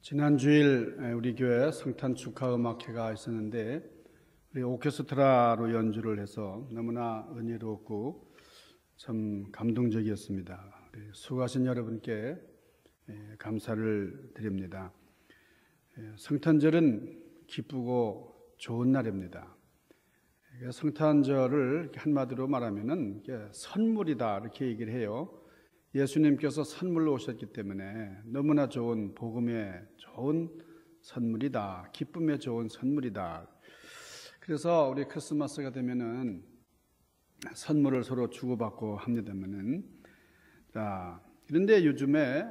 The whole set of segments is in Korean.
지난 주일 우리 교회 성탄 축하 음악회가 있었는데 우리 오케스트라로 연주를 해서 너무나 은혜롭고 참 감동적이었습니다. 수고하신 여러분께 감사를 드립니다. 성탄절은 기쁘고 좋은 날입니다. 성탄절을 한마디로 말하면은 선물이다 이렇게 얘기를 해요. 예수님께서 선물로 오셨기 때문에 너무나 좋은 복음의 좋은 선물이다. 기쁨의 좋은 선물이다. 그래서 우리 크리스마스가 되면은 선물을 서로 주고받고 합니다만은 그런데 요즘에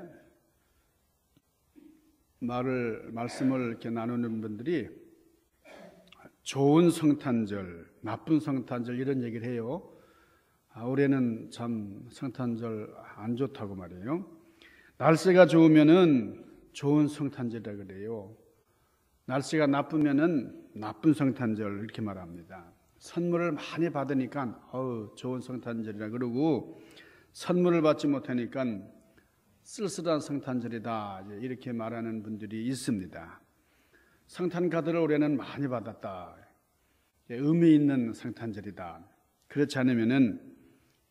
말씀을 이렇게 나누는 분들이 좋은 성탄절, 나쁜 성탄절 이런 얘기를 해요. 올해는 참 성탄절 안 좋다고 말해요. 날씨가 좋으면은 좋은 성탄절이라 그래요. 날씨가 나쁘면은 나쁜 성탄절 이렇게 말합니다. 선물을 많이 받으니까 좋은 성탄절이라 그러고 선물을 받지 못하니까 쓸쓸한 성탄절이다 이렇게 말하는 분들이 있습니다. 성탄 카드를 올해는 많이 받았다. 의미 있는 성탄절이다. 그렇지 않으면은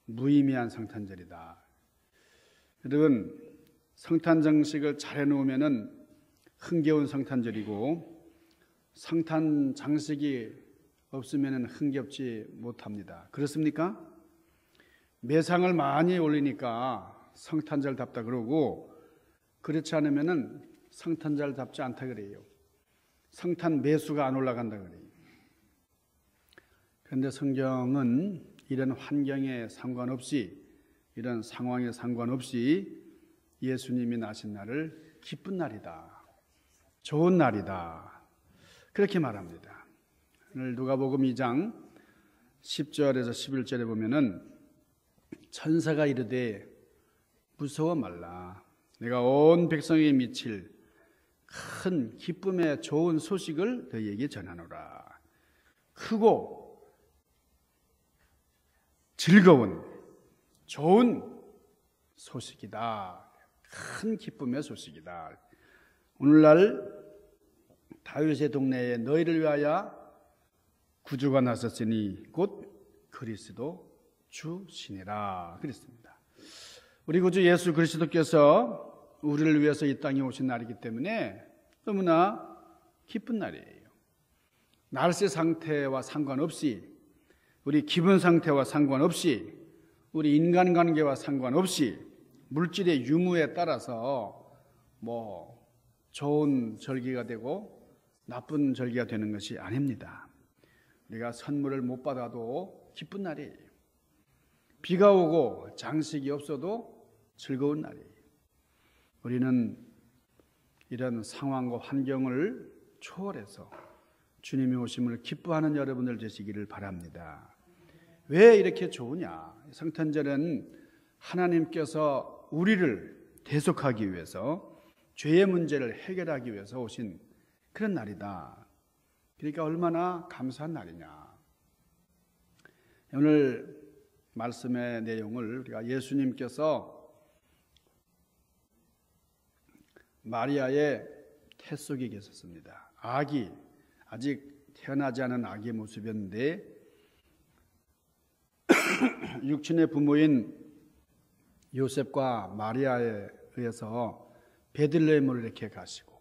무의미한 성탄절이다. 여러분, 성탄 장식을 잘 해놓으면은 흥겨운 성탄절이고 성탄 장식이 없으면은 흥겹지 못합니다. 그렇습니까? 매상을 많이 올리니까 성탄절답다 그러고 그렇지 않으면은 성탄절답지 않다 그래요. 성탄 매수가 안 올라간다 그래요. 그런데 성경은 이런 환경에 상관없이 이런 상황에 상관없이 예수님이 나신 날을 기쁜 날이다. 좋은 날이다. 그렇게 말합니다. 오늘 누가복음 2장 10절에서 11절에 보면은 천사가 이르되 무서워 말라. 내가 온 백성에게 미칠 큰 기쁨의 좋은 소식을 너희에게 전하노라. 크고 즐거운 좋은 소식이다. 큰 기쁨의 소식이다. 오늘날 다윗의 동네에 너희를 위하여 구주가 나섰으니 곧 그리스도 주시니라 그랬습니다. 우리 구주 예수 그리스도께서 우리를 위해서 이 땅에 오신 날이기 때문에 너무나 기쁜 날이에요. 날씨 상태와 상관없이 우리 기분 상태와 상관없이 우리 인간관계와 상관없이 물질의 유무에 따라서 좋은 절기가 되고 나쁜 절기가 되는 것이 아닙니다. 우리가 선물을 못 받아도 기쁜 날이에요. 비가 오고 장식이 없어도 즐거운 날이에요. 우리는 이런 상황과 환경을 초월해서 주님의 오심을 기뻐하는 여러분들 되시기를 바랍니다. 왜 이렇게 좋으냐? 성탄절은 하나님께서 우리를 대속하기 위해서 죄의 문제를 해결하기 위해서 오신 그런 날이다. 그러니까 얼마나 감사한 날이냐. 오늘 말씀의 내용을 우리가 예수님께서 마리아의 태 속에 계셨습니다. 아직 태어나지 않은 아기의 모습이었는데 육신의 부모인 요셉과 마리아에 의해서 베들레헴으로 이렇게 가시고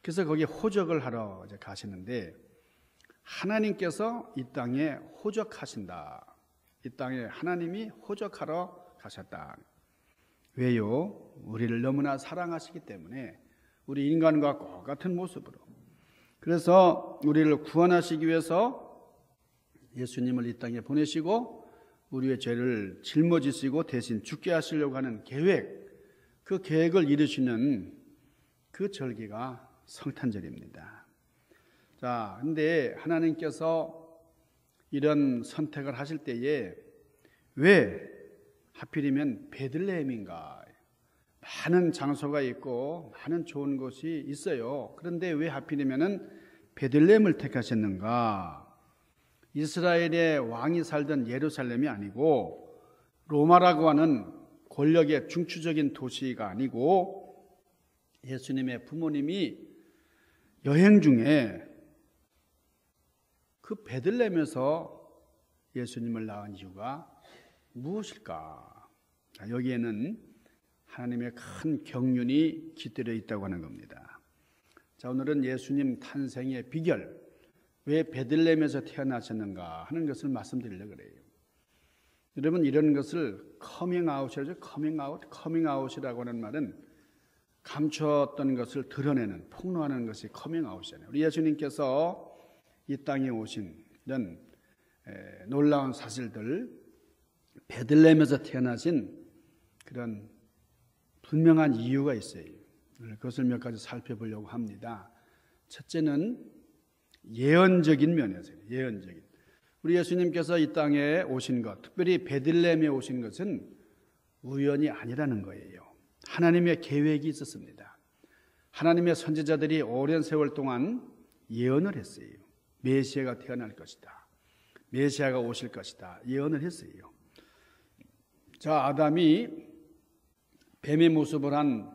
그래서 거기 호적을 하러 가시는데 하나님께서 이 땅에 호적하신다. 이 땅에 하나님이 호적하러 가셨다. 왜요? 우리를 너무나 사랑하시기 때문에 우리 인간과 똑같은 모습으로 그래서 우리를 구원하시기 위해서 예수님을 이 땅에 보내시고 우리의 죄를 짊어지시고 대신 죽게 하시려고 하는 계획, 그 계획을 이루시는 그 절기가 성탄절입니다. 자, 근데 하나님께서 이런 선택을 하실 때에 왜 하필이면 베들레헴인가? 많은 장소가 있고 많은 좋은 곳이 있어요. 그런데 왜 하필이면 베들레헴을 택하셨는가? 이스라엘의 왕이 살던 예루살렘이 아니고 로마라고 하는 권력의 중추적인 도시가 아니고 예수님의 부모님이 여행 중에 그 베들레헴에서 예수님을 낳은 이유가 무엇일까? 여기에는 하나님의 큰 경륜이 깃들여 있다고 하는 겁니다. 자, 오늘은 예수님 탄생의 비결, 왜 베들레헴에서 태어나셨는가 하는 것을 말씀드리려고 그래요. 여러분, 이런 것을 커밍아웃이라죠. 커밍아웃이라고 하는 말은 감추었던 것을 드러내는, 폭로하는 것이 커밍아웃이잖아요. 우리 예수님께서 이 땅에 오신 이런 놀라운 사실들, 베들레헴에서 태어나신 그런 분명한 이유가 있어요. 그것을 몇 가지 살펴보려고 합니다. 첫째는 예언적인 면에서요. 예언적인. 우리 예수님께서 이 땅에 오신 것, 특별히 베들레헴에 오신 것은 우연이 아니라는 거예요. 하나님의 계획이 있었습니다. 하나님의 선지자들이 오랜 세월 동안 예언을 했어요. 메시아가 태어날 것이다. 메시아가 오실 것이다. 예언을 했어요. 자, 아담이 뱀의 모습을 한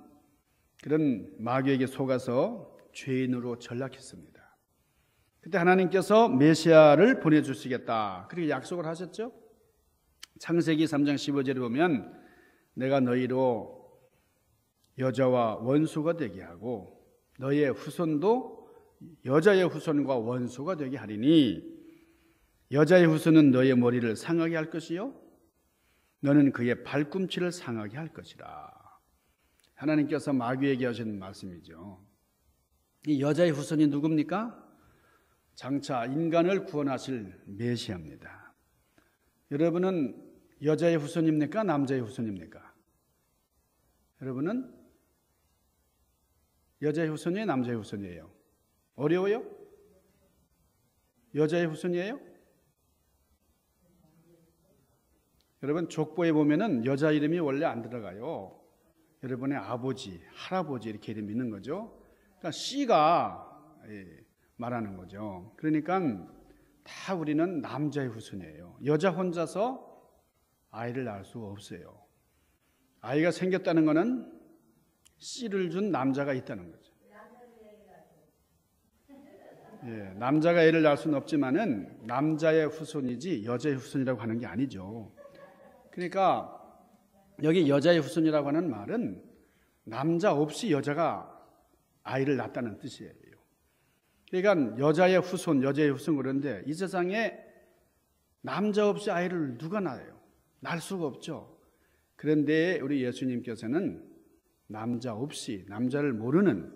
그런 마귀에게 속아서 죄인으로 전락했습니다. 그때 하나님께서 메시아를 보내주시겠다, 그렇게 약속을 하셨죠. 창세기 3장 15절에 보면 내가 너희로 여자와 원수가 되게 하고 너의 후손도 여자의 후손과 원수가 되게 하리니 여자의 후손은 너의 머리를 상하게 할 것이요 너는 그의 발꿈치를 상하게 할 것이라. 하나님께서 마귀에게 하신 말씀이죠. 이 여자의 후손이 누굽니까? 장차 인간을 구원하실 메시아입니다. 여러분은 여자의 후손입니까? 남자의 후손입니까? 여러분은 여자의 후손이에요? 남자의 후손이에요? 어려워요? 여자의 후손이에요? 여러분, 족보에 보면은 여자 이름이 원래 안 들어가요. 여러분의 아버지, 할아버지 이렇게 이름 있는 거죠. 그러니까 씨가 말하는 거죠. 그러니까 다 우리는 남자의 후손이에요. 여자 혼자서 아이를 낳을 수 없어요. 아이가 생겼다는 것은 씨를 준 남자가 있다는 거죠. 남자가 애를 낳을 수는 없지만은 남자의 후손이지 여자의 후손이라고 하는 게 아니죠. 그러니까 여기 여자의 후손이라고 하는 말은 남자 없이 여자가 아이를 낳았다는 뜻이에요. 그러니까 여자의 후손 그런데 이 세상에 남자 없이 아이를 누가 낳아요? 낳을 수가 없죠. 그런데 우리 예수님께서는 남자 없이, 남자를 모르는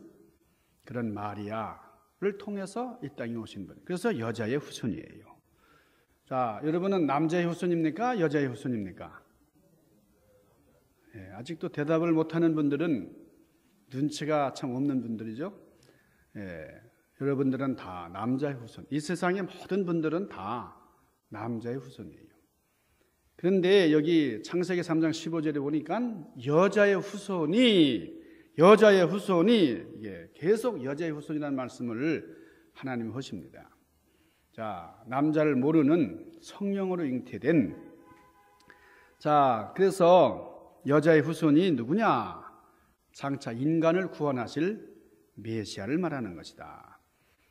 그런 마리아를 통해서 이 땅에 오신 분. 그래서 여자의 후손이에요. 자, 여러분은 남자의 후손입니까? 여자의 후손입니까? 아직도 대답을 못하는 분들은 눈치가 참 없는 분들이죠. 여러분들은 다 남자의 후손. 이 세상의 모든 분들은 다 남자의 후손이에요. 그런데 여기 창세기 3장 15절에 보니까 여자의 후손이 계속 여자의 후손이라는 말씀을 하나님이 하십니다. 자, 남자를 모르는 성령으로 잉태된, 자, 그래서 여자의 후손이 누구냐? 장차 인간을 구원하실 메시아를 말하는 것이다.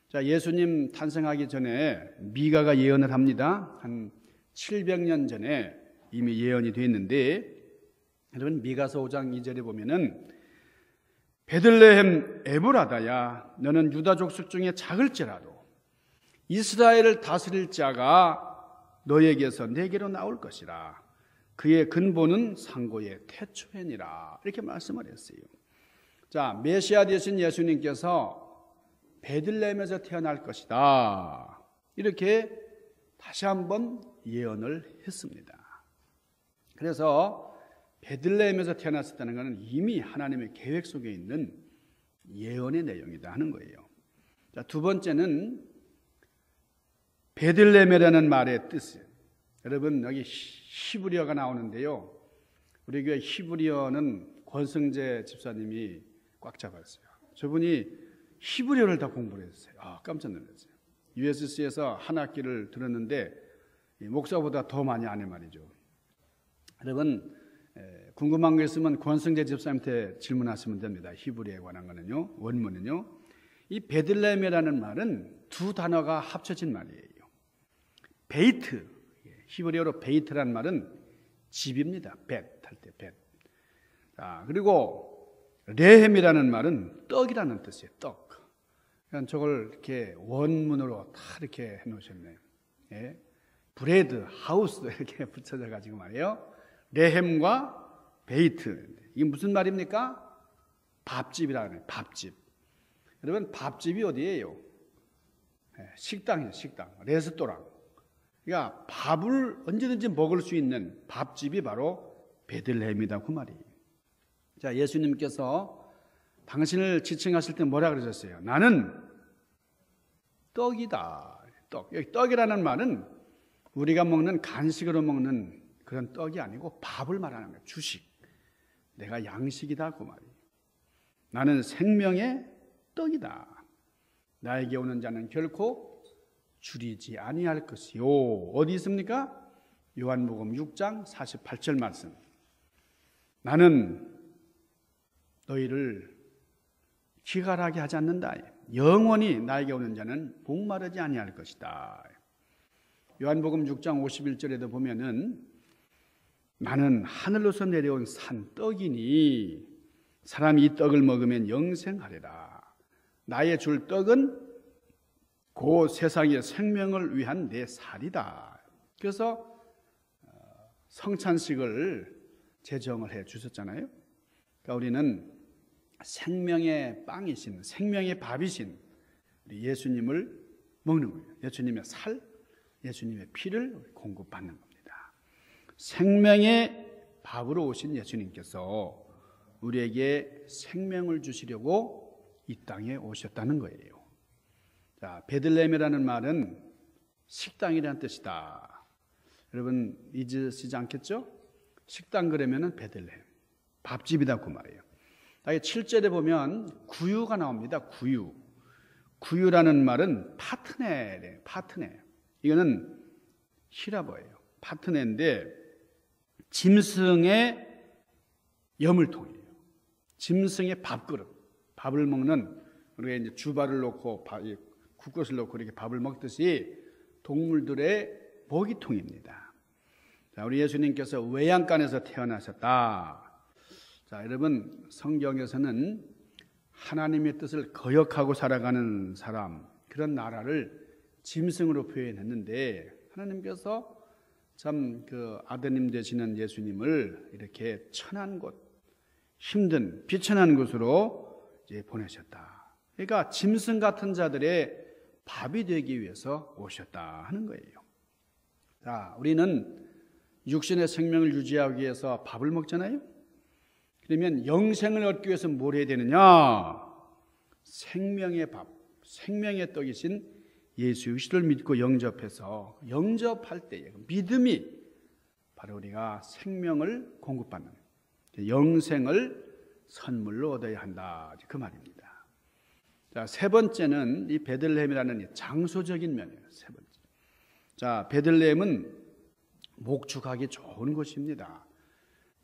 자, 예수님 탄생하기 전에 미가가 예언을 합니다. 한 700년 전에 이미 예언이 됐는데, 여러분 미가서 5장 2절에 보면은 베들레헴 에브라다야 너는 유다 족속 중에 작을지라도 이스라엘을 다스릴 자가 너에게서 내게로 나올 것이라. 그의 근본은 상고의 태초에니라. 이렇게 말씀을 했어요. 자, 메시아 되신 예수님께서 베들레헴에서 태어날 것이다. 이렇게 다시 한번 예언을 했습니다. 그래서 베들레헴에서 태어났었다는 것은 이미 하나님의 계획 속에 있는 예언의 내용이다 하는 거예요. 자, 두 번째는 베들레헴이라는 말의 뜻이에요. 여러분, 여기 히브리어가 나오는데요. 우리 교회 히브리어는 권성재 집사님이 꽉 잡았어요. 저분이 히브리어를 다 공부를 했어요. 깜짝 놀랐어요. USC에서 한 학기를 들었는데 목사보다 더 많이 아네 말이죠. 여러분, 궁금한 거 있으면 권성재 집사님한테 질문하시면 됩니다. 히브리에 관한 거는요. 원문은요. 이 베들레헴이라는 말은 두 단어가 합쳐진 말이에요. 베이트, 히브리어로 베이트라는 말은 집입니다. 벳 할 때 벳. 자, 그리고 레헴이라는 말은 떡이라는 뜻이에요. 떡. 그러니까 저걸 이렇게 원문으로 다 이렇게 해놓으셨네요. 예? 브레드, 하우스 이렇게 붙여져 가지고 말이에요. 레헴과 베이트. 이게 무슨 말입니까? 밥집이라는 거예요. 밥집. 여러분 밥집이 어디예요? 식당이에요. 식당. 레스토랑. 그러니까 밥을 언제든지 먹을 수 있는 밥집이 바로 베들레헴이다 그 말이에요. 자, 예수님께서 당신을 지칭하실 때 뭐라 그러셨어요? 나는 떡이다. 떡. 여기 떡이라는 말은 우리가 먹는 간식으로 먹는 그런 떡이 아니고 밥을 말하는 거예요. 주식. 내가 양식이다 그 말이에요. 나는 생명의 떡이다. 나에게 오는 자는 결코 줄이지 아니할 것이요. 어디 있습니까? 요한복음 6장 48절 말씀. 나는 너희를 기갈하게 하지 않는다. 영원히 나에게 오는 자는 목마르지 아니할 것이다. 요한복음 6장 51절에도 보면은 나는 하늘로서 내려온 산떡이니 사람이 이 떡을 먹으면 영생하리라. 나의 줄 떡은 그 세상의 생명을 위한 내 살이다. 그래서 성찬식을 제정을 해 주셨잖아요. 그러니까 우리는 생명의 빵이신, 생명의 밥이신 우리 예수님을 먹는 거예요. 예수님의 살, 예수님의 피를 공급받는 겁니다. 생명의 밥으로 오신 예수님께서 우리에게 생명을 주시려고 이 땅에 오셨다는 거예요. 자, 베들레헴이라는 말은 식당이라는 뜻이다. 여러분 잊으시지 않겠죠? 식당 그러면은 베들레헴, 밥집이다 그 말이에요. 7절에 보면 구유가 나옵니다. 구유. 구유라는 말은 파트네래요. 파트네. 이거는 히라버예요. 파트네인데 짐승의 여물통이에요. 짐승의 밥그릇. 밥을 먹는 우리가 이제 주발을 놓고 국것을 놓고 이렇게 밥을 먹듯이 동물들의 먹이통입니다. 자, 우리 예수님께서 외양간에서 태어나셨다. 자, 여러분 성경에서는 하나님의 뜻을 거역하고 살아가는 사람, 그런 나라를 짐승으로 표현했는데 하나님께서 참 그 아드님 되시는 예수님을 이렇게 천한 곳, 힘든 비천한 곳으로 이제 보내셨다. 그러니까 짐승 같은 자들의 밥이 되기 위해서 오셨다 하는 거예요. 자, 우리는 육신의 생명을 유지하기 위해서 밥을 먹잖아요. 그러면 영생을 얻기 위해서 뭘 해야 되느냐? 생명의 밥, 생명의 떡이신 예수 그리스도를 믿고 영접해서 영접할 때에 믿음이 바로 우리가 생명을 공급받는 영생을 선물로 얻어야 한다. 그 말입니다. 자, 세 번째는 이 베들레헴이라는 장소적인 면이에요. 세 번째. 자, 베들레헴은 목축하기 좋은 곳입니다.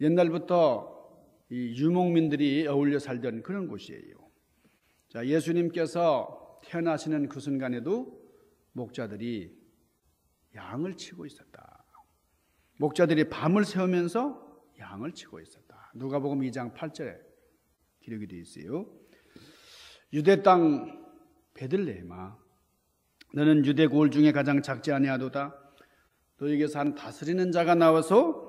옛날부터 이 유목민들이 어울려 살던 그런 곳이에요. 자, 예수님께서 태어나시는 그 순간에도 목자들이 양을 치고 있었다. 목자들이 밤을 새우면서 양을 치고 있었다. 누가복음 2장 8절에 기록이 되어 있어요. 유대 땅 베들레헴아, 너는 유대 고을 중에 가장 작지 아니하도다. 너에게서 한 다스리는 자가 나와서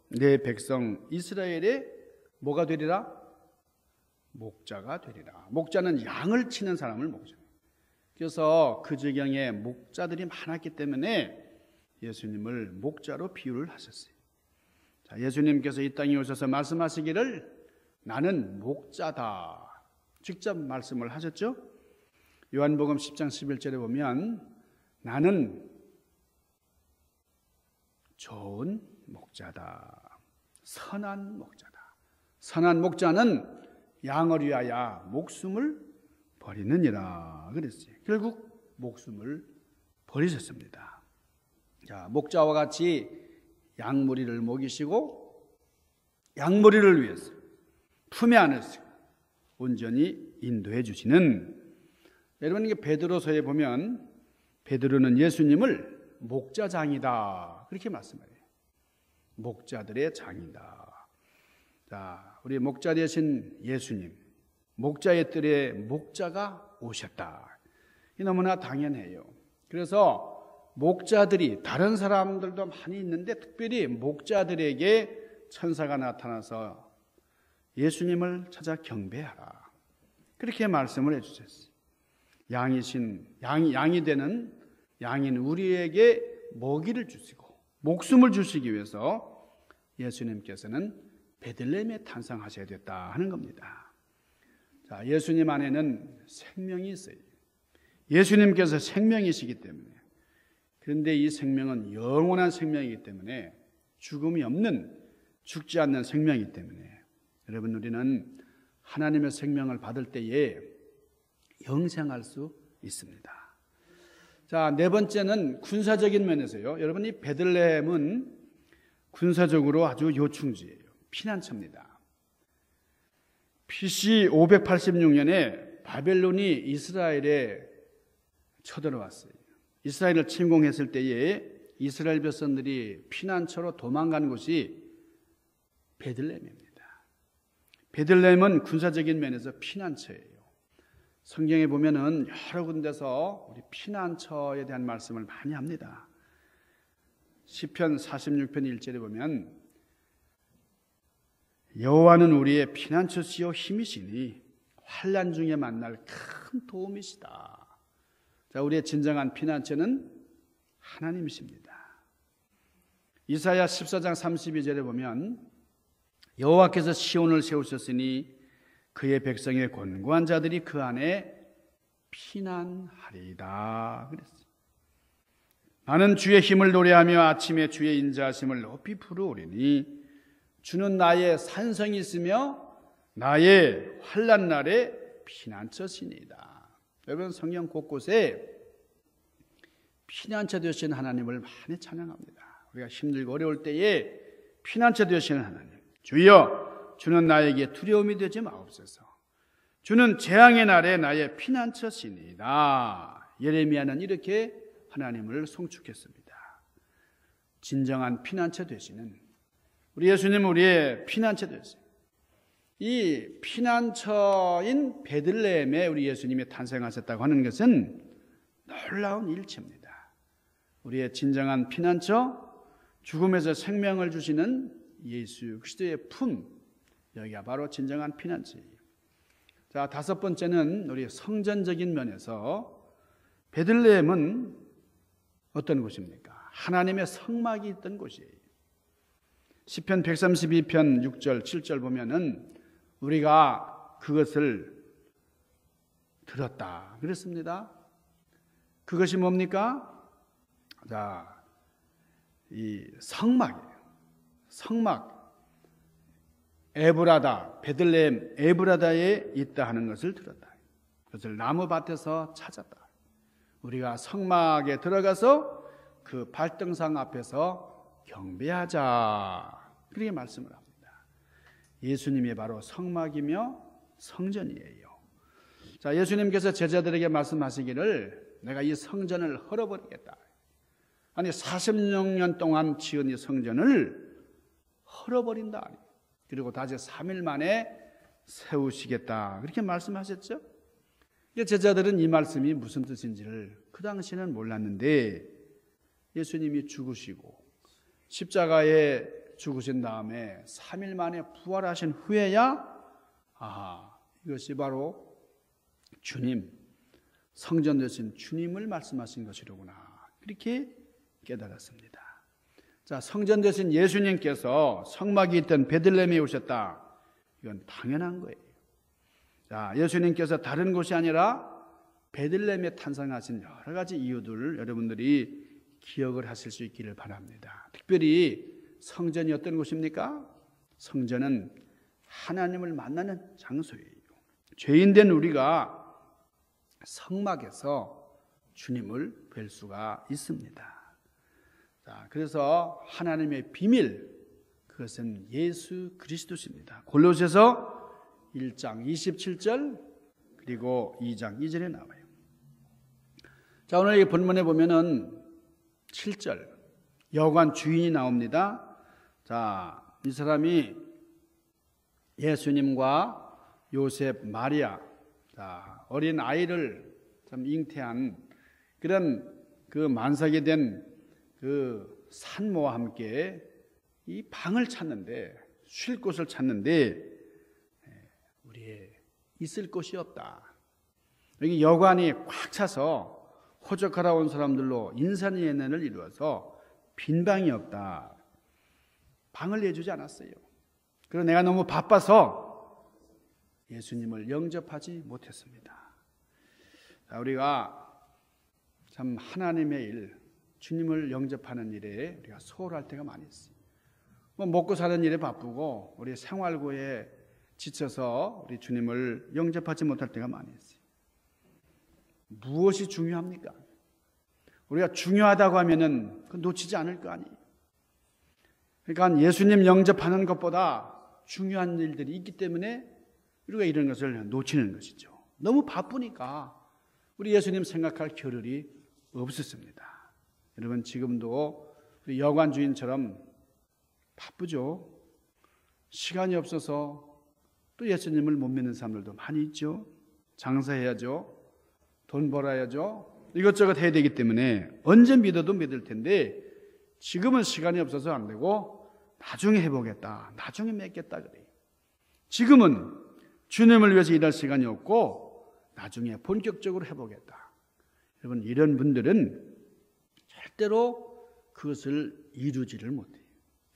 내 백성 이스라엘의 뭐가 되리라? 목자가 되리라. 목자는 양을 치는 사람을 목자. 그래서 그 지경에 목자들이 많았기 때문에 예수님을 목자로 비유를 하셨어요. 자, 예수님께서 이 땅에 오셔서 말씀하시기를 나는 목자다. 직접 말씀을 하셨죠. 요한복음 10장 11절에 보면 나는 좋은 목자다. 선한 목자다. 선한 목자는 양을 위하여 목숨을 버리느니라 그랬어요. 결국 목숨을 버리셨습니다. 자, 목자와 같이 양무리를 먹이시고 양머리를 위해서 품에 안으시고 온전히 인도해 주시는, 여러분 이게 베드로서에 보면 베드로는 예수님을 목자장이다 그렇게 말씀해요. 목자들의 장이다. 자, 우리 목자 되신 예수님, 목자의 뜰에 목자가 오셨다. 이 너무나 당연해요. 그래서 목자들이, 다른 사람들도 많이 있는데 특별히 목자들에게 천사가 나타나서 예수님을 찾아 경배하라 그렇게 말씀을 해주셨어요. 양이 되는 양인 우리에게 먹이를 주시고 목숨을 주시기 위해서 예수님께서는 베들레헴에 탄생하셔야 됐다 하는 겁니다. 자, 예수님 안에는 생명이 있어요. 예수님께서 생명이시기 때문에, 그런데 이 생명은 영원한 생명이기 때문에 죽음이 없는, 죽지 않는 생명이기 때문에 여러분, 우리는 하나님의 생명을 받을 때에 영생할 수 있습니다. 자, 네 번째는 군사적인 면에서요. 여러분, 이 베들레헴은 군사적으로 아주 요충지예요. 피난처입니다. BC 586년에 바벨론이 이스라엘에 쳐들어왔어요. 이스라엘을 침공했을 때에 이스라엘 백성들이 피난처로 도망간 곳이 베들레헴입니다. 베들레헴은 군사적인 면에서 피난처예요. 성경에 보면은 여러 군데서 우리 피난처에 대한 말씀을 많이 합니다. 시편 46편 1절에 보면 여호와는 우리의 피난처시요 힘이시니 환난 중에 만날 큰 도움이시다. 자, 우리의 진정한 피난처는 하나님이십니다. 이사야 14장 32절에 보면 여호와께서 시온을 세우셨으니 그의 백성의 권고한 자들이 그 안에 피난하리이다 그랬어요. 나는 주의 힘을 노래하며 아침에 주의 인자하심을 높이 부르오리니 주는 나의 산성이 있으며 나의 환난 날에 피난처시니이다. 여러분, 성경 곳곳에 피난처 되시는 하나님을 많이 찬양합니다. 우리가 힘들고 어려울 때에 피난처 되시는 하나님, 주여 주는 나에게 두려움이 되지 마옵소서. 주는 재앙의 날에 나의 피난처시니이다. 예레미야는 이렇게 하나님을 송축했습니다. 진정한 피난처 되시는 우리 예수님은 우리의 피난처 되세요. 이 피난처인 베들레헴에 우리 예수님이 탄생하셨다고 하는 것은 놀라운 일치입니다. 우리의 진정한 피난처, 죽음에서 생명을 주시는 예수 그리스도의 품, 여기가 바로 진정한 피난처예요. 자, 다섯 번째는 우리 성전적인 면에서 베들레헴은 어떤 곳입니까? 하나님의 성막이 있던 곳이에요. 시편 132편 6절 7절 보면은 우리가 그것을 들었다 그랬습니다. 그것이 뭡니까? 자, 이 성막이에요. 성막, 에브라다, 베들레헴 에브라다에 있다 하는 것을 들었다. 그것을 나무밭에서 찾았다. 우리가 성막에 들어가서 그 발등상 앞에서 경배하자, 그렇게 말씀을 합니다. 예수님이 바로 성막이며 성전이에요. 자, 예수님께서 제자들에게 말씀하시기를 내가 이 성전을 헐어버리겠다. 아니 46년 동안 지은 이 성전을 헐어버린다. 그리고 다시 3일 만에 세우시겠다. 그렇게 말씀하셨죠. 제자들은 이 말씀이 무슨 뜻인지를 그 당시에는 몰랐는데 예수님이 죽으시고 십자가에 죽으신 다음에 3일 만에 부활하신 후에야 이것이 바로 주님, 성전 되신 주님을 말씀하신 것이로구나. 그렇게 깨달았습니다. 자, 성전 되신 예수님께서 성막이 있던 베들레헴에 오셨다. 이건 당연한 거예요. 자, 예수님께서 다른 곳이 아니라 베들레헴에 탄생하신 여러 가지 이유들을 여러분들이 기억을 하실 수 있기를 바랍니다. 특별히 성전이 어떤 곳입니까? 성전은 하나님을 만나는 장소예요. 죄인된 우리가 성막에서 주님을 뵐 수가 있습니다. 자, 그래서 하나님의 비밀, 그것은 예수 그리스도십니다. 골로새서 1장 27절 그리고 2장 2절에 나와요. 자, 오늘 이 본문에 보면은 7절 여관 주인이 나옵니다. 자, 이 사람이 예수님과 요셉, 마리아, 자, 어린 아이를 참 잉태한 그런 그 만삭이 된 그 산모와 함께 이 방을 찾는데, 쉴 곳을 찾는데 우리의 있을 곳이 없다. 여기 여관이 꽉 차서 호적하러 온 사람들로 인산인해를 이루어서 빈 방이 없다. 방을 내주지 않았어요. 그리고 내가 너무 바빠서 예수님을 영접하지 못했습니다. 자, 우리가 참 하나님의 일, 주님을 영접하는 일에 우리가 소홀할 때가 많이 있어요. 뭐 먹고 사는 일에 바쁘고 우리 생활고에 지쳐서 우리 주님을 영접하지 못할 때가 많이 있어요. 무엇이 중요합니까? 우리가 중요하다고 하면은 놓치지 않을 거 아니에요. 그러니까 예수님 영접하는 것보다 중요한 일들이 있기 때문에 우리가 이런 것을 놓치는 것이죠. 너무 바쁘니까 우리 예수님 생각할 겨를이 없었습니다. 여러분, 지금도 우리 여관 주인처럼 바쁘죠. 시간이 없어서 또 예수님을 못 믿는 사람들도 많이 있죠. 장사해야죠. 돈 벌어야죠. 이것저것 해야 되기 때문에 언제 믿어도 믿을 텐데 지금은 시간이 없어서 안 되고 나중에 해보겠다, 나중에 맺겠다 그래요. 지금은 주님을 위해서 일할 시간이 없고 나중에 본격적으로 해보겠다. 여러분, 이런 분들은 절대로 그것을 이루지를 못해요.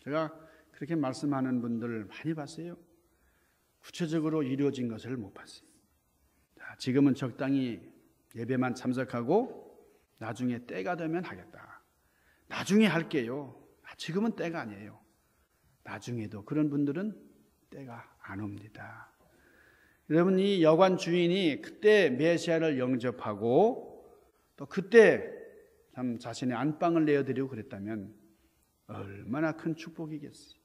제가 그렇게 말씀하는 분들 많이 봤어요. 구체적으로 이루어진 것을 못 봤어요. 자, 지금은 적당히 예배만 참석하고 나중에 때가 되면 하겠다. 나중에 할게요. 지금은 때가 아니에요. 나중에도 그런 분들은 때가 안 옵니다. 여러분, 이 여관 주인이 그때 메시아를 영접하고 또 그때 참 자신의 안방을 내어드리고 그랬다면 얼마나 큰 축복이겠어요.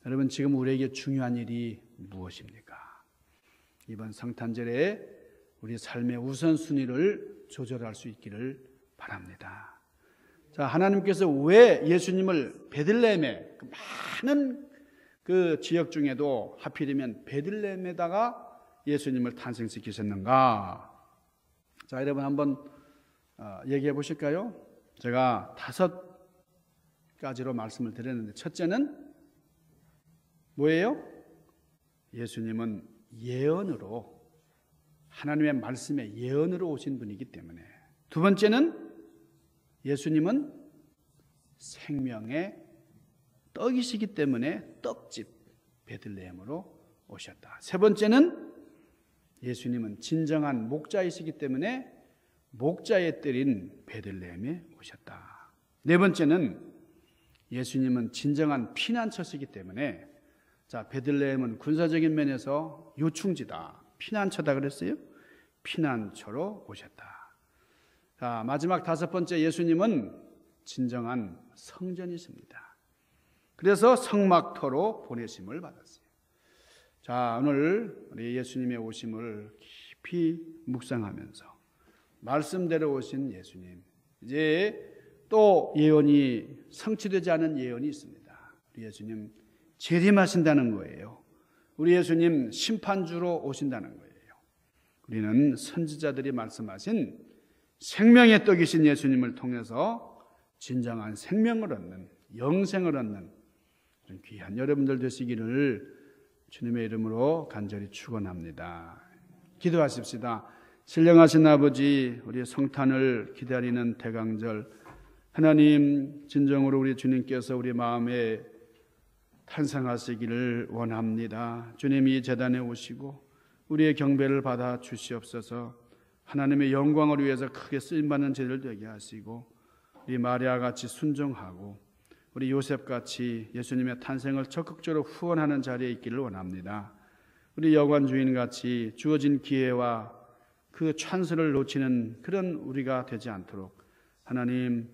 여러분, 지금 우리에게 중요한 일이 무엇입니까? 이번 성탄절에 우리 삶의 우선순위를 조절할 수 있기를 바랍니다. 자, 하나님께서 왜 예수님을 베들레헴에 그 많은 그 지역 중에도 하필이면 베들레헴에다가 예수님을 탄생시키셨는가? 자, 여러분 한번 얘기해 보실까요? 제가 5가지로 말씀을 드렸는데 첫째는 뭐예요? 예수님은 예언으로, 하나님의 말씀의 예언으로 오신 분이기 때문에. 두 번째는 예수님은 생명의 떡이시기 때문에 떡집 베들레헴으로 오셨다. 세 번째는 예수님은 진정한 목자이시기 때문에 목자의 뜰인 베들레헴에 오셨다. 네 번째는 예수님은 진정한 피난처시기 때문에, 자, 베들레헴은 군사적인 면에서 요충지다, 피난처다 그랬어요. 피난처로 오셨다. 자, 마지막 5번째, 예수님은 진정한 성전이십니다. 그래서 성막터로 보내심을 받았어요. 자, 오늘 우리 예수님의 오심을 깊이 묵상하면서 말씀대로 오신 예수님, 이제 또 예언이 성취되지 않은 예언이 있습니다. 우리 예수님 재림하신다는 거예요. 우리 예수님 심판주로 오신다는 거예요. 우리는 선지자들이 말씀하신 생명의 떡이신 예수님을 통해서 진정한 생명을 얻는, 영생을 얻는 귀한 여러분들 되시기를 주님의 이름으로 간절히 축원합니다. 기도하십시다. 신령하신 아버지, 우리 성탄을 기다리는 대강절, 하나님 진정으로 우리 주님께서 우리 마음에 탄생하시기를 원합니다. 주님이 제단에 오시고 우리의 경배를 받아 주시옵소서. 하나님의 영광을 위해서 크게 쓰임받는 제들 되게 하시고, 우리 마리아같이 순종하고 우리 요셉같이 예수님의 탄생을 적극적으로 후원하는 자리에 있기를 원합니다. 우리 여관 주인같이 주어진 기회와 그 찬스를 놓치는 그런 우리가 되지 않도록 하나님,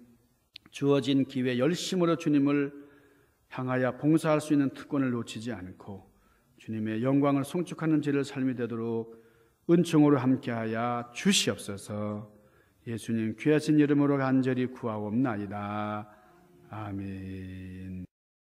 주어진 기회 열심으로 주님을 향하여 봉사할 수 있는 특권을 놓치지 않고 주님의 영광을 송축하는 죄를 삶이 되도록 은총으로 함께하여 주시옵소서. 예수님 귀하신 이름으로 간절히 구하옵나이다. 아멘.